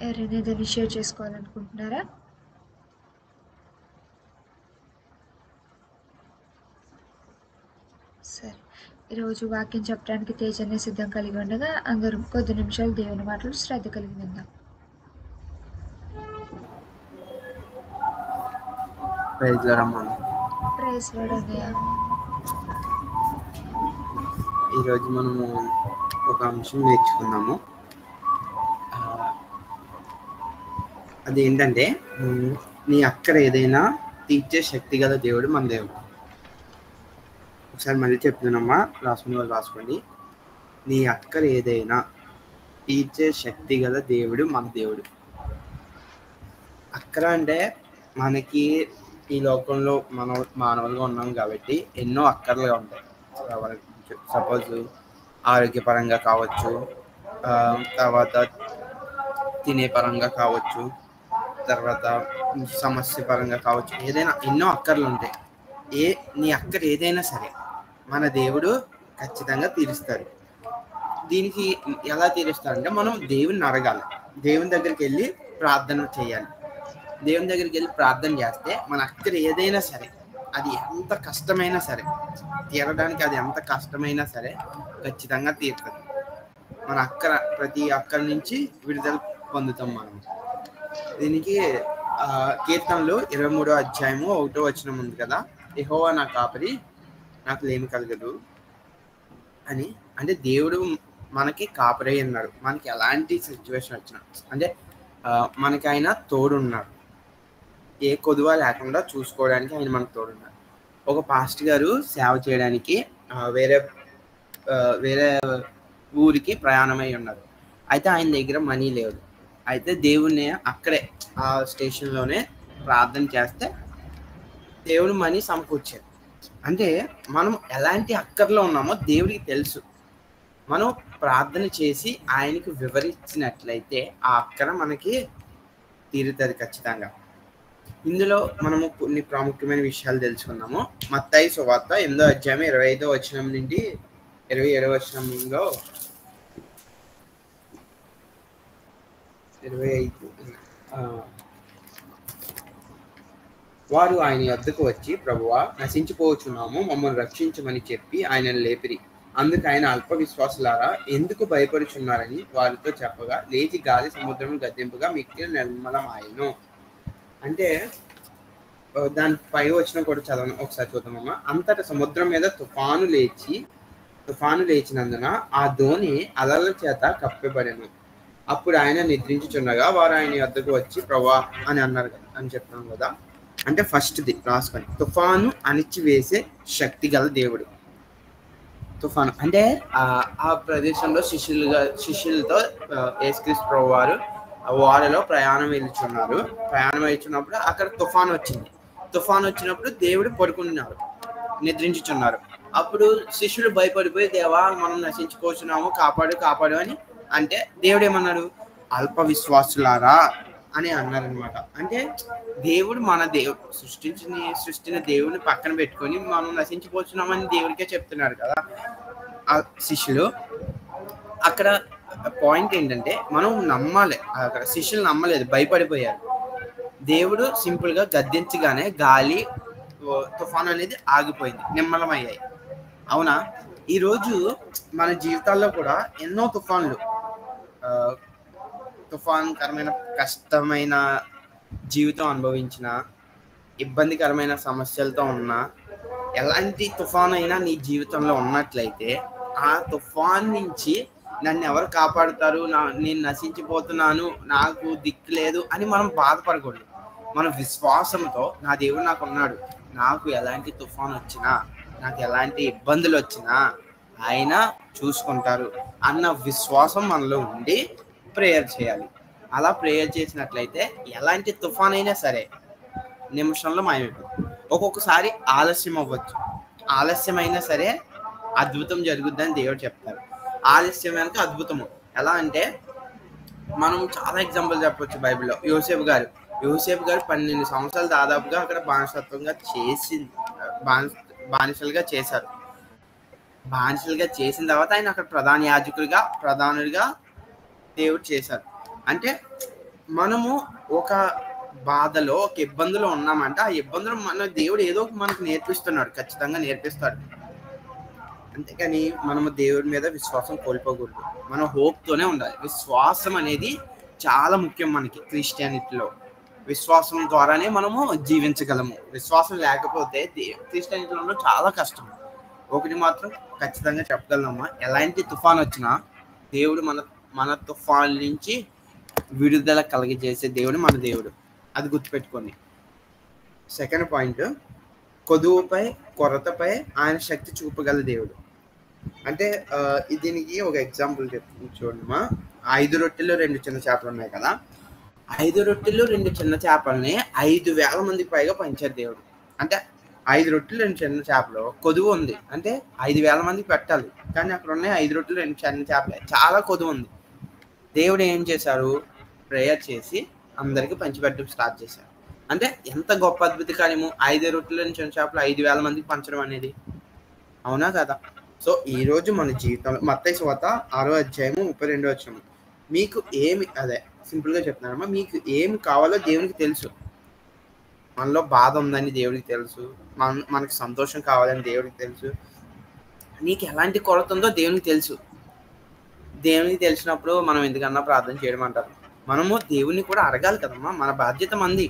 ఎవరైనా ఏదైనా షేర్ చేసుకోవాలనుకుంటున్నారా? సరే. ఈరోజు వాక్యం చెప్పడానికి తేజనే సిద్ధం కలిగి ఉండగా అందరూ కొద్ది నిమిషాలు దేవుని మాటలు శ్రద్ధ కలిగి విందాం. Praise lord. ప్రైజ్ లార్డ్ అన్నయ్య. ఈరోజు మనము ఒక అంశం నేర్చుకున్నాము. అదేంటంటే నీ అక్కర ఏదైనా తీర్చే శక్తి గల దేవుడు మన దేవుడు. ఒకసారి మళ్ళీ చెప్తున్నామా, రాసుకునే వాళ్ళు రాసుకోండి. నీ అక్కర ఏదైనా తీర్చే శక్తి గల దేవుడు మన దేవుడు. అక్కర అంటే మనకి ఈ లోకంలో మనం మానవులుగా ఉన్నాం కాబట్టి ఎన్నో అక్కర్లుగా ఉంటాయి. సపోజ్ ఆరోగ్యపరంగా కావచ్చు, తర్వాత తినే పరంగా కావచ్చు, తర్వాత సమస్య పరంగా కావచ్చు, ఏదైనా ఎన్నో అక్కర్లు ఉంటాయి. నీ అక్కర ఏదైనా సరే మన దేవుడు ఖచ్చితంగా తీరుస్తాడు. దీనికి ఎలా తీరుస్తాడంటే మనం దేవుని అడగాలి, దేవుని దగ్గరికి వెళ్ళి ప్రార్థన చేయాలి. దేవుని దగ్గరికి వెళ్ళి ప్రార్థన చేస్తే మన అక్కర ఏదైనా సరే, అది ఎంత కష్టమైనా సరే, తీరడానికి అది ఎంత కష్టమైనా సరే ఖచ్చితంగా తీరుతుంది. మన అక్కర ప్రతి అక్కర నుంచి విడుదల పొందుతాం మనం. దీనికి కీర్తనలు 23వ అధ్యాయము 1వ వచనం ఉంది కదా, యెహోవా నా కాపరి నాకు లేమి కలగదు అని. అంటే దేవుడు మనకి కాపరి అన్నాడు. మనకి ఎలాంటి సిచ్యువేషన్ వచ్చినా, అంటే మనకి ఆయన తోడున్నాడు. ఏ కొదువ లేకుండా చూసుకోవడానికి ఆయన మనకు తోడున్నాడు. ఒక పాస్టర్ గారు సేవ చేయడానికి వేరే ఊరికి ప్రయాణమై ఉన్నారు. అయితే ఆయన దగ్గర మనీ లేదు. అయితే దేవుణ్ణి అక్కడే ఆ స్టేషన్లోనే ప్రార్థన చేస్తే దేవుడు మనీ సమకూర్చాడు. అంటే మనం ఎలాంటి అక్కర్లో ఉన్నామో దేవుడికి తెలుసు. మనం ప్రార్థన చేసి ఆయనకు వివరించినట్లయితే ఆ అక్కర మనకి తీరుతుంది ఖచ్చితంగా. ఇందులో మనము కొన్ని ప్రాముఖ్యమైన విషయాలు తెలుసుకున్నాము. మత్తయి సువార్త 8వ అధ్యాయం 25వ వచనం నుండి 27వ వచనంలో 25 వారు ఆయన యొద్దకు వచ్చి, ప్రభువా నశించిపోవచ్చున్నాము, మమ్మల్ని రక్షించమని చెప్పి ఆయనను లేపిరి. అందుకు ఆయన అల్ప విశ్వాసులారా ఎందుకు భయపడుచున్నారని వారితో చెప్పగా, లేచి గాలి సముద్రం గద్దింపుగా మిక్కిలి నిర్మలమాయెను. అంటే దాని పై వచ్చిన కూడా చదవను, ఒకసారి చూద్దామమ్మా. అంతటా సముద్రం మీద తుఫాను లేచినందున ఆ ధోని అలల చేత కప్పబడెను. అప్పుడు ఆయన నిద్రించుచుండగా వారు ఆయన యొద్దకు వచ్చి ప్రభువా అని అన్నారు అని చెప్తాం కదా. అంటే ఫస్ట్ది రాసుకొని, తుఫాను అణిచివేసే శక్తి గల దేవుడు. తుఫాను అంటే ఆ ప్రదేశంలో శిష్యులతో యేసుక్రీస్తు ప్రభు వారు ఓడలో ప్రయాణం వెళ్తున్నప్పుడు అక్కడ తుఫాను వచ్చింది. తుఫాను వచ్చినప్పుడు దేవుడు పడుకున్నారు, నిద్రించుచున్నారు. అప్పుడు శిష్యులు భయపడిపోయి, దేవా మనం నశించుకోవచ్చున్నాము, కాపాడు అని అంటే దేవుడు ఏమన్నాడు, అల్ప విశ్వాసులారా అని అన్నారనమాట. అంటే దేవుడు మన సృష్టిని దేవుడిని పక్కన పెట్టుకొని మనం నశించిపోతున్నామని దేవుడికే చెప్తున్నారు కదా ఆ శిష్యులు. అక్కడ పాయింట్ ఏంటంటే మనం నమ్మాలి. అక్కడ శిష్యులు నమ్మలేదు, భయపడిపోయారు. దేవుడు సింపుల్ గా గద్దించగానే గాలి తుఫాను అనేది ఆగిపోయింది, నిమ్మలమయ్యాయి. అవునా? ఈరోజు మన జీవితాల్లో కూడా ఎన్నో తుఫానుకరమైన కష్టమైన జీవితం అనుభవించిన, ఇబ్బందికరమైన సమస్యలతో ఉన్న, ఎలాంటి తుఫాను అయినా నీ జీవితంలో ఉన్నట్లయితే ఆ తుఫాన్ నుంచి నన్ను ఎవరు కాపాడుతారు, నేను నశించిపోతున్నాను, నాకు దిక్కు లేదు అని మనం బాధపడకూడదు. మన విశ్వాసంతో నా దేవుడు నాకు ఉన్నాడు, నాకు ఎలాంటి తుఫాను వచ్చినా, నాకు ఎలాంటి ఇబ్బందులు వచ్చినా ఆయన చూసుకుంటారు అన్న విశ్వాసం మనలో ఉండి ప్రేయర్ చేయాలి. అలా ప్రేయర్ చేసినట్లయితే ఎలాంటి తుఫాన్ అయినా సరే నిమిషంలో మాయమైపోతుంది. ఒక్కొక్కసారి ఆలస్యం అవ్వచ్చు, ఆలస్యమైనా సరే అద్భుతం జరుగుద్దని దేవుడు చెప్తారు. ఆలస్యం వెనక అద్భుతము. ఎలా అంటే మనం చాలా ఎగ్జాంపుల్ చెప్పొచ్చు బైబిల్లో. యోసేపు గారు 12 సంవత్సరాలు దాదాపుగా అక్కడ బానిసలుగా చేశారు. బానిసలుగా చేసిన తర్వాత ఆయన అక్కడ ప్రధానుడిగా దేవుడు చేశారు. అంటే మనము ఒక బాధలో, ఒక ఇబ్బందులో ఉన్నామంటే ఆ ఇబ్బందులు మన దేవుడు ఏదో మనకు నేర్పిస్తున్నాడు, ఖచ్చితంగా నేర్పిస్తాడు. అంతేకాని మనము దేవుడి మీద విశ్వాసం కోల్పోకూడదు. మన హోప్తోనే ఉండాలి. విశ్వాసం అనేది చాలా ముఖ్యం మనకి క్రిస్టియానిటీలో. విశ్వాసం ద్వారానే మనము జీవించగలము. విశ్వాసం లేకపోతే క్రిస్టియానిటీలో చాలా కష్టం. ఒకటి మాత్రం ఖచ్చితంగా చెప్పగలనమ్మా, ఎలాంటి తుఫాన్ వచ్చినా దేవుడు మన తుఫాన్ నుంచి విడుదల కలిగజేసే దేవుడు మన దేవుడు. అది గుర్తుపెట్టుకోండి. సెకండ్ పాయింట్, కొదువుపై, కొరతపై ఆయన శక్తి చూపగల దేవుడు. అంటే దీనికి ఒక ఎగ్జాంపుల్ చెప్తుంది చూడమ్మా. 5 రొట్టెలు 2 చిన్న చేపలు ఉన్నాయి కదా. 5 రొట్టెలు 2 చిన్న చేపల్ని 5,000 మందికి పైగా పంచారు దేవుడు. అంటే 5 రొట్టెలు 2 చిన్న చేపలు, కొదువు ఉంది అంటే 5,000 మందికి పెట్టాలి. కానీ అక్కడ ఉన్నాయి 5 రొట్టెలు 2 చిన్న చేపలే, చాలా కొదువు ఉంది. దేవుడు ఏం చేశారు, ప్రేయర్ చేసి అందరికి పంచిపెట్టడం స్టార్ట్ చేశారు. అంటే ఎంత గొప్ప అద్భుత కార్యము, 5 రొట్టెలు 2 చిన్న చేపలు 5,000 మందికి పంచడం అనేది. అవునా కదా? సో ఈ రోజు మన జీవితంలో మత్తయి సువార్త 6వ అధ్యాయము 32వ వచనం, మీకు ఏమి, అదే సింపుల్ గా చెప్తున్నారమ్మా, మీకు ఏమి కావాలో దేవునికి తెలుసు. మనలో బాధ ఉందని దేవుడికి తెలుసు, మనకి సంతోషం కావాలని దేవుడికి తెలుసు, నీకు ఎలాంటి కొరత ఉందో దేవునికి తెలుసు. దేవునికి తెలిసినప్పుడు మనం ఎందుకన్నా ప్రార్థన చేయడం అంటారు. మనము దేవుణ్ణి కూడా అడగాలి కదమ్మా, మన బాధ్యత మంది.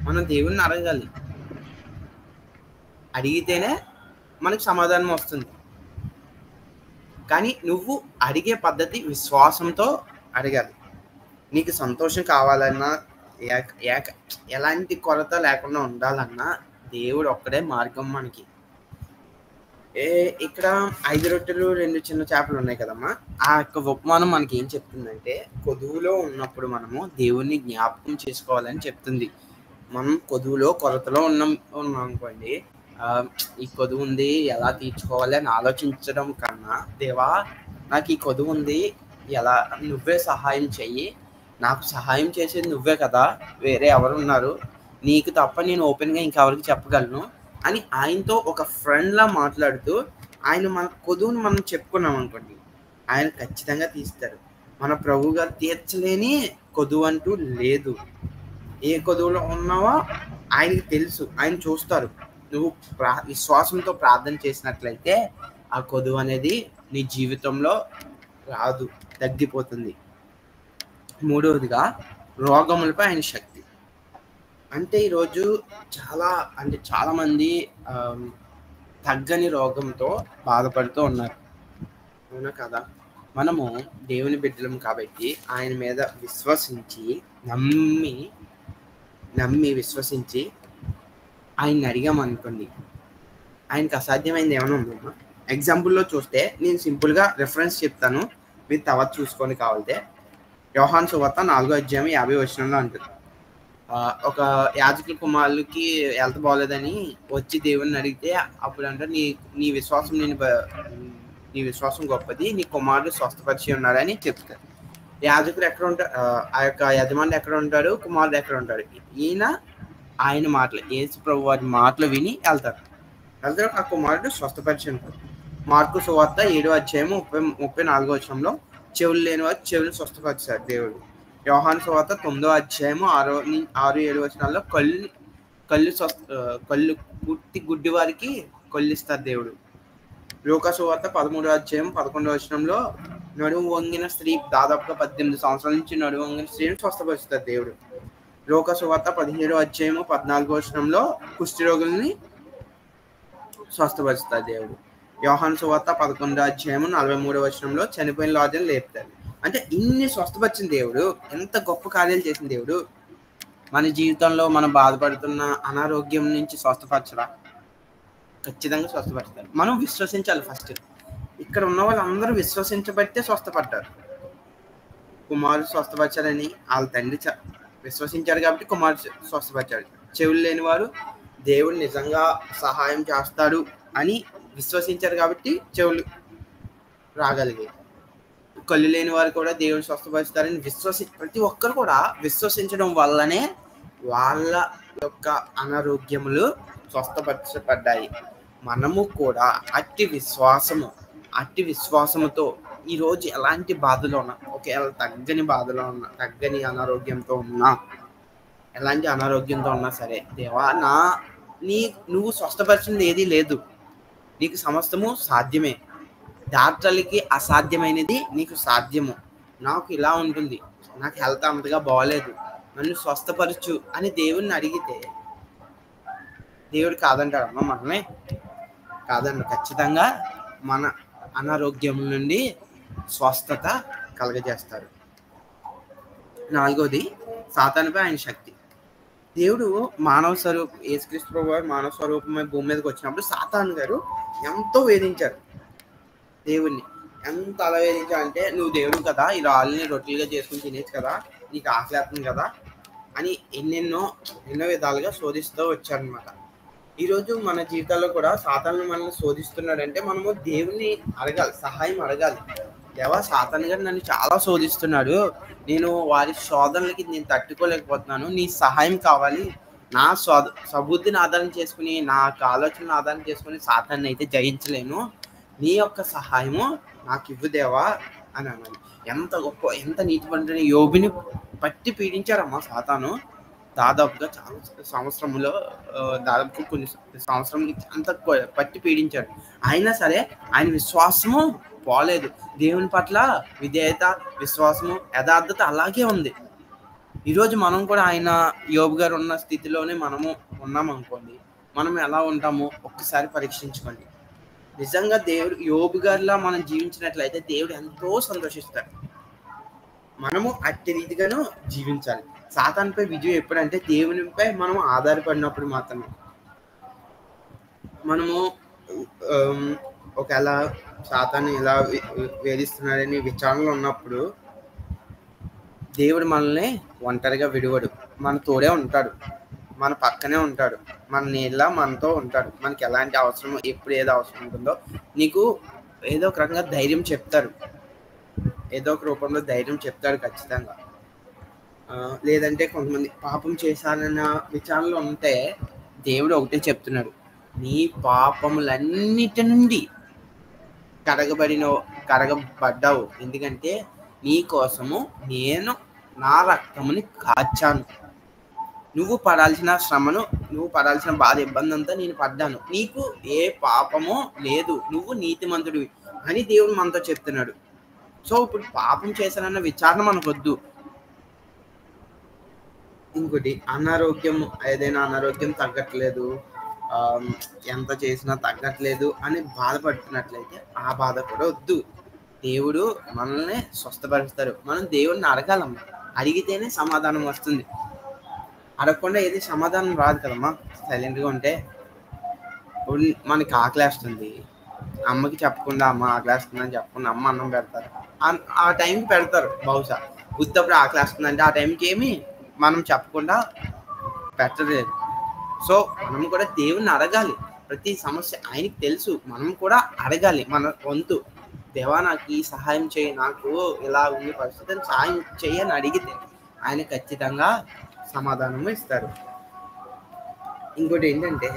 మనం దేవుణ్ణి అడగాలి, అడిగితేనే మనకి సమాధానం వస్తుంది. కానీ నువ్వు అడిగే పద్ధతి విశ్వాసంతో అడగాలి. నీకు సంతోషం కావాలన్నా, ఎలాంటి కొరత లేకుండా ఉండాలన్నా దేవుడు ఒక్కడే మార్గం మనకి. ఇక్కడ 5 రొట్టెలు 2 చిన్న చేపలు ఉన్నాయి కదమ్మా. ఆ యొక్క ఉపమానం మనకి ఏం చెప్తుందంటే, కొదువులో ఉన్నప్పుడు మనము దేవుణ్ణి జ్ఞాపకం చేసుకోవాలని చెప్తుంది. మనం కొదువులో, కొరతలో ఉన్నాం అనుకోండి, ఈ కొదువు ఉంది ఎలా తీర్చుకోవాలి అని ఆలోచించడం కన్నా, దేవా నాకు ఈ కొదువు ఉంది, ఎలా, నువ్వే సహాయం చెయ్యి, నాకు సహాయం చేసేది నువ్వే కదా, వేరే ఎవరు ఉన్నారు, నీకు తప్ప నేను ఓపెన్గా ఇంకెవరికి చెప్పగలను అని ఆయనతో ఒక ఫ్రెండ్లా మాట్లాడుతూ ఆయన మన కొదువును మనం చెప్పుకున్నాం అనుకోండి, ఆయన ఖచ్చితంగా తీస్తారు. మన ప్రభు గారు తీర్చలేని కొదువు అంటూ లేదు. ఏ కొదువులో ఉన్నావో ఆయనకి తెలుసు, ఆయన చూస్తారు. నువ్వు విశ్వాసంతో ప్రార్థన చేసినట్లయితే ఆ కొదువు అనేది నీ జీవితంలో రాదు, తగ్గిపోతుంది. మూడవదిగా, రోగములపై ఆయన శక్తి. అంటే ఈరోజు చాలా మంది తగ్గని రోగంతో బాధపడుతూ ఉన్నారు. అవునా కదా? మనము దేవుని బిడ్డలం కాబట్టి ఆయన మీద విశ్వసించి, నమ్మి విశ్వసించి ఆయన్ని అడిగామనుకోండి, ఆయనకి అసాధ్యమైంది ఏమైనా ఉందమ్మా? ఎగ్జాంపుల్లో చూస్తే నేను సింపుల్గా రెఫరెన్స్ చెప్తాను, మీరు తర్వాత చూసుకొని కావాలితే. యోహాను సువార్త 4వ అధ్యాయం 50వ వచనంలో అంటుంది, ఒక యాజకుల కుమారులకి హెల్త్ బాగోలేదని వచ్చి దేవుడిని అడిగితే అప్పుడు అంటే నీ విశ్వాసం గొప్పది, నీ కుమారుడు స్వస్థపరిచి ఉన్నాడని చెప్తారు. యాజకుడు ఎక్కడ ఉంటాడు, ఆ యొక్క యజమానుడు ఎక్కడ ఉంటాడు, కుమారుడు ఎక్కడ ఉంటాడు? ఆయన మాటలు, యేసు ప్రభు వారి మాటలు విని వెళ్తారు. ఆ కుమారుడు స్వస్థపరిచి ఉంటాడు. మార్కు సువార్త 7వ అధ్యాయం 34వ వచనంలో చెవులు లేని వారు చెవులు స్వస్థపరిచారు దేవుడు. యోహాను సువార్త 9వ అధ్యాయం 6-7 వచనాల్లో కళ్ళు పుట్టి గుడ్డి వారికి కొల్లిస్తారు దేవుడు. లూకా సువార్త 13వ అధ్యాయం 11వ వచనంలో నడుము వంగిన స్త్రీ, దాదాపుగా 18 సంవత్సరాల నుంచి నడుము వంగిన స్త్రీని స్వస్థపరుస్తారు దేవుడు. లూకా సువార్త 17వ అధ్యాయం 14వ వచనంలో కుష్ఠరోగుల్ని స్వస్థపరుస్తారు దేవుడు. యోహాను సువార్త 11వ అధ్యాయం 43వ వచనంలో చనిపోయిన లాజరుని లేపుతారు. అంటే ఇన్ని స్వస్థపరిచిన దేవుడు, ఎంత గొప్ప కార్యాలు చేసిన దేవుడు మన జీవితంలో మనం బాధపడుతున్న అనారోగ్యం నుంచి స్వస్థపరచరా? ఖచ్చితంగా స్వస్థపరుస్తారు. మనం విశ్వసించాలి ఫస్ట్. ఇక్కడ ఉన్న వాళ్ళందరూ విశ్వసించబట్టే స్వస్థపడ్డారు. కుమారుడు స్వస్థపరచాలని వాళ్ళ తండ్రి విశ్వసించారు కాబట్టి కుమారుడు స్వస్థపరిచాడు. చెవులు లేని వారు దేవుడు నిజంగా సహాయం చేస్తాడు అని విశ్వసించారు కాబట్టి చెవులు రాగలిగాయి. కళ్ళు లేని వారు కూడా దేవుడు స్వస్థపరుస్తారని ప్రతి ఒక్కరు కూడా విశ్వసించడం వల్లనే వాళ్ళ యొక్క అనారోగ్యములు స్వస్థపరచబడ్డాయి. మనము కూడా అట్టి విశ్వాసముతో ఈరోజు ఎలాంటి బాధలో ఉన్నా, ఒకవేళ తగ్గని అనారోగ్యంతో ఉన్నా, ఎలాంటి అనారోగ్యంతో ఉన్నా సరే, దేవా నువ్వు స్వస్థపరిచింది ఏదీ లేదు, నీకు సమస్తము సాధ్యమే, డాక్టర్లకి అసాధ్యమైనది నీకు సాధ్యము, నాకు ఇలా ఉంటుంది, నాకు హెల్త్ అంతగా బాగలేదు, నన్ను స్వస్థపరచు అని దేవుణ్ణి అడిగితే దేవుడు కాదంటాడమ్మా మనమే? కాదండి. ఖచ్చితంగా మన అనారోగ్యం నుండి స్వస్థత కలగజేస్తారు. 4వది సాతానుపై ఆయన శక్తి. దేవుడు యేసుక్రీస్తు ప్రభువారు మానవ స్వరూపమై భూమి మీదకి వచ్చినప్పుడు సాతాను గారు ఎంతో వేధించారు దేవుణ్ణి. ఎంత అలా వేధించారంటే, నువ్వు దేవుడు కదా, ఈ రాళ్ళని రొట్టెలుగా చేసుకుని తినేచ్చు కదా, నీకు ఆకలేస్తుంది కదా అని ఎన్నో విధాలుగా శోధిస్తూ వచ్చారనమాట. ఈరోజు మన జీవితాల్లో కూడా సాతాను మనల్ని శోధిస్తున్నాడంటే మనము దేవుణ్ణి అడగాలి, సహాయం అడగాలి. దేవా, సాతాను గారు నన్ను చాలా శోధిస్తున్నాడు, నేను వారి శోధనలకి నేను తట్టుకోలేకపోతున్నాను, నీ సహాయం కావాలి, నా సబుద్ధిని ఆధారం చేసుకుని, నా ఆలోచనను ఆధారం చేసుకుని సాతాన్ని అయితే జయించలేను, నీ యొక్క సహాయము నాకు ఇవ్వు దేవా అని అన్నాను. ఎంత నీతిమంతుడైన యోబుని పట్టి పీడించారమ్మా సాతాను. దాదాపుగా చాలా సంవత్సరంలో దాదాపు కొన్ని సంవత్సరం అంత పట్టి పీడించాడు. అయినా సరే ఆయన విశ్వాసము పోలేదు. దేవుని పట్ల విధేయత, విశ్వాసము, యథార్థత అలాగే ఉంది. ఈరోజు మనం కూడా ఆయన యోబు గారు ఉన్న స్థితిలోనే మనము ఉన్నాం అనుకోండి, మనం ఎలా ఉంటామో ఒక్కసారి పరీక్షించుకోండి. నిజంగా దేవుడు యోబు గారిలా మనం జీవించినట్లయితే దేవుడు ఎంతో సంతోషిస్తాడు. మనము అట్టి రీతిగాను జీవించాలి. సాతానుపై విజయం ఎప్పుడంటే దేవునిపై మనం ఆధారపడినప్పుడు మాత్రమే. మనము ఒకవేళ సాతాను ఇలా వేధిస్తున్నాడని విచారణలో ఉన్నప్పుడు దేవుడు మనల్ని ఒంటరిగా విడువడు, మన తోడే ఉంటాడు, మన పక్కనే ఉంటాడు, మన నీళ్ళ మనతో ఉంటాడు. మనకి ఎలాంటి అవసరం, ఎప్పుడు ఏదో అవసరం ఉంటుందో నీకు ఏదో ఒక రకంగా ధైర్యం చెప్తారు, ఏదో ఒక రూపంలో ధైర్యం చెప్తాడు ఖచ్చితంగా. లేదంటే కొంతమంది పాపం చేశానన్న విచారణలో ఉంటే దేవుడు ఒకటే చెప్తున్నాడు, నీ పాపములన్నిటి నుండి కడగబడ్డావు, ఎందుకంటే నీ కోసము నేను నా రక్తముని కాచాను, నువ్వు పడాల్సిన శ్రమను, నువ్వు పడాల్సిన బాధ, ఇబ్బంది అంతా నేను పడ్డాను, నీకు ఏ పాపమో లేదు, నువ్వు నీతిమంతుడివి అని దేవుడు మనతో చెప్తున్నాడు. సో ఇప్పుడు పాపం చేశానన్న విచారణ మనకొద్దు. ఇంకోటి ఏదైనా అనారోగ్యం తగ్గట్లేదు, ఎంత చేసినా తగ్గట్లేదు అని బాధపడుతున్నట్లయితే ఆ బాధ కూడా వద్దు. దేవుడు మనల్ని స్వస్థపరుస్తారు. మనం దేవుడిని అడగాలమ్మా, అడిగితేనే సమాధానం వస్తుంది. అడగకుండా ఏది సమాధానం రాదు కదమ్మా. సైలెంట్గా ఉంటే మనకి ఆకలేస్తుంది, అమ్మకి చెప్పకుండా అమ్మ ఆకలేస్తుందని చెప్పకుండా అమ్మ అన్నం పెడతారు, ఆ టైంకి పెడతారు. బహుశా ఉత్తప్పుడు ఆకలేస్తుందంటే ఆ టైంకి ఏమి మనం చెప్పకుండా పెట్టలేదు. సో మనం కూడా దేవుణ్ణి అడగాలి. ప్రతి సమస్య ఆయనకి తెలుసు, మనం కూడా అడగాలి మన వంతు. దేవా, నాకు ఈ సహాయం చేయి, నాకు ఇలా ఉంది పరిస్థితిని సహాయం చేయని అడిగితే ఆయన ఖచ్చితంగా సమాధానము ఇస్తారు. ఇంకోటి ఏంటంటే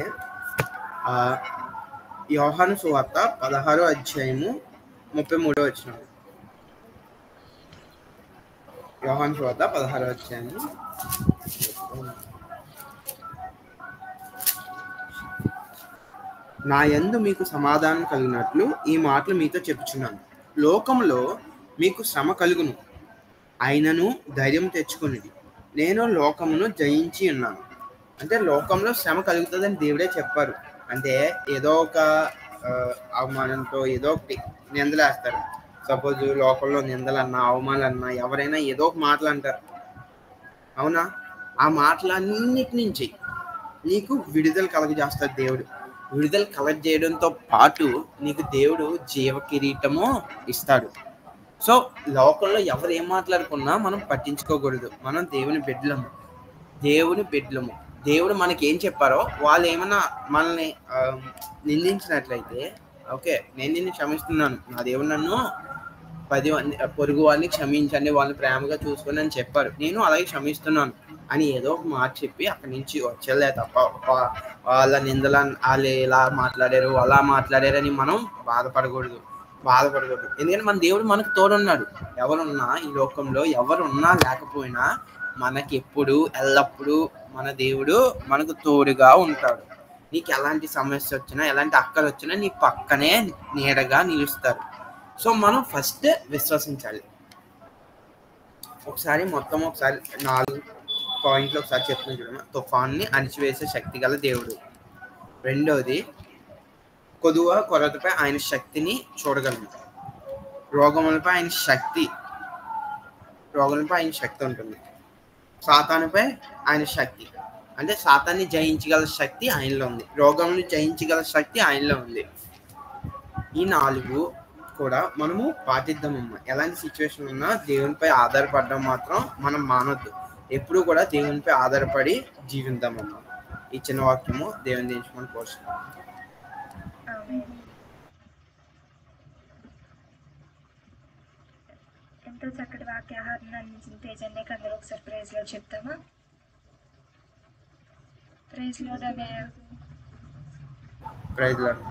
యోహాను సువార్త 16వ అధ్యాయము 33వ వచనం. యోహాను సువార్త 16వ అధ్యాయము నా యందు మీకు సమాధానం కలిగినట్లు ఈ మాటలు మీతో చెప్పుచున్నాను. లోకములో మీకు శ్రమ కలుగును, అయినను ధైర్యం తెచ్చుకునేది, నేను లోకమును జయించి ఉన్నాను. అంటే లోకంలో శ్రమ కలుగుతుందని దేవుడే చెప్పారు. అంటే ఏదో ఒక అవమానంతో ఏదో ఒకటి నిందలేస్తారు. సపోజ్ లోకంలో నిందలన్నా, అవమానాలన్నా ఎవరైనా ఏదో ఒక మాటలు అంటారు, అవునా? ఆ మాటలన్నిటి నుంచి నీకు విడుదల కలగజేస్తాడు దేవుడు. విడుదల కలగజేయడంతో పాటు నీకు దేవుడు జీవ కిరీటము ఇస్తాడు. సో లోకంలో ఎవరు ఏం మాట్లాడుకున్నా మనం పట్టించుకోకూడదు. మనం దేవుని బిడ్డలము. దేవుడు మనకి ఏం చెప్పారో, వాళ్ళు ఏమన్నా మనల్ని నిందించినట్లయితే, ఓకే, నేను నిన్ను క్షమిస్తున్నాను, నా దేవుడు నన్ను 10 మంది పొరుగు వాళ్ళని క్షమించండి, వాళ్ళని ప్రేమగా చూసుకొని అని చెప్పారు, నేను అలాగే క్షమిస్తున్నాను అని ఏదో ఒక మాట చెప్పి అక్కడి నుంచి వచ్చేలే తప్ప వాళ్ళ నిందల వాళ్ళు ఇలా మాట్లాడారు అలా మాట్లాడారని మనం బాధపడకూడదు. బాధపడకూడదు. ఎందుకంటే మన దేవుడు మనకు తోడున్నాడు. ఎవరున్నా ఈ లోకంలో ఎవరున్నా లేకపోయినా మనకి ఎప్పుడు ఎల్లప్పుడూ మన దేవుడు మనకు తోడుగా ఉంటాడు. నీకు ఎలాంటి సమస్య వచ్చినా ఎలాంటి అక్కలు వచ్చినా నీ పక్కనే నీడగా నిలుస్తారు. సో మనం ఫస్ట్ విశ్వసించాలి. ఒకసారి 4 పాయింట్లు ఒకసారి చెప్తున్నాను చూడమ్మా. తుఫాన్ని అణిచివేసే శక్తి గల దేవుడు. రెండవది, కొరతపై ఆయన శక్తిని చూడగలము. రోగములపై ఆయన శక్తి ఉంటుంది. సాతానుపై ఆయన శక్తి, అంటే సాతాన్ని జయించగల శక్తి ఆయనలో ఉంది. రోగమును జయించగల శక్తి ఆయనలో ఉంది. ఈ 4 కూడా మనము పాటిద్దామమ్మా. ఎలాంటి సిచ్యువేషన్ ఉన్నా దేవునిపై ఆధారపడడం మాత్రం మనం మానొద్దు. ఎప్పుడు కూడా దేవునిపై ఆధారపడి జీవిద్దామమ్మా. ఈ చిన్న వాక్యము దేవుని దించుకొని కోరుతున్నాం. ఎంతో చక్కటి వాక్యాహారం అందించిన తేజన్యకి అందరూ ఒకసారి ప్రైజ్ లో చెప్తామా? ప్రైజ్ లో ప్రైజ్ లార్డ్.